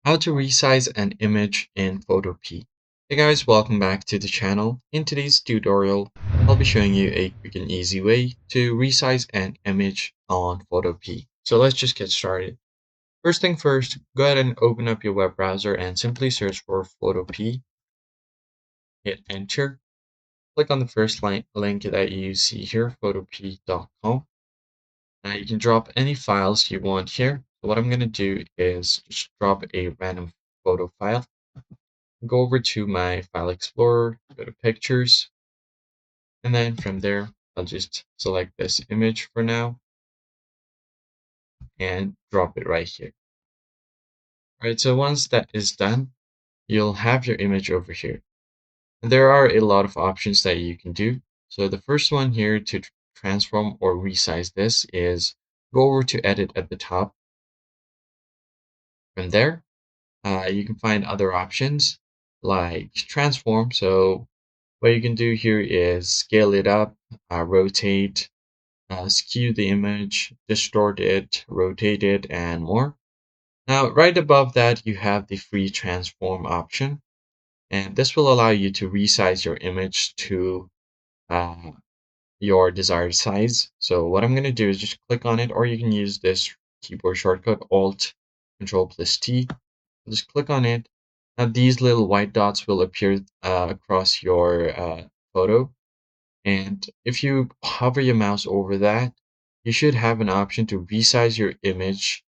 How to resize an image in Photopea. Hey guys, welcome back to the channel. In today's tutorial, I'll be showing you a quick and easy way to resize an image on Photopea. So let's just get started. First thing first, go ahead and open up your web browser and simply search for Photopea. Hit enter. Click on the first link that you see here, photopea.com. Now you can drop any files you want here. So what I'm going to do is just drop a random photo file. Go over to my file explorer, go to pictures, and then from there, I'll just select this image for now and drop it right here. All right, so once that is done, you'll have your image over here. And there are a lot of options that you can do. So the first one here to transform or resize this is go over to edit at the top. From there, you can find other options like transform. So what you can do here is scale it up, rotate, skew the image, distort it, rotate it, and more. Now, right above that, you have the free transform option, and this will allow you to resize your image to uh, your desired size. So what I'm going to do is just click on it, or you can use this keyboard shortcut, Alt, Control plus T. Just click on it. Now these little white dots will appear across your photo. And if you hover your mouse over that, you should have an option to resize your image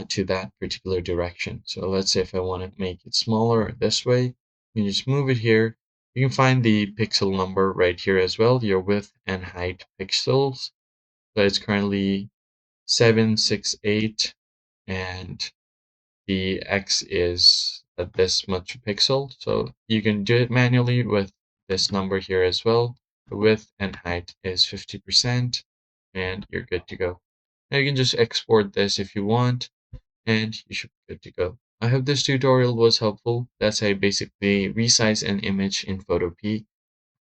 to that particular direction. So let's say if I want to make it smaller this way, you just move it here. You can find the pixel number right here as well, your width and height pixels. So it's currently 768 and the X is at this much pixel. So you can do it manually with this number here as well. The width and height is 50% and you're good to go. Now you can just export this if you want and you should be good to go. I hope this tutorial was helpful. That's how you basically resize an image in Photopea.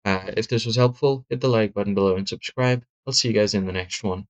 If this was helpful, hit the like button below and subscribe. I'll see you guys in the next one.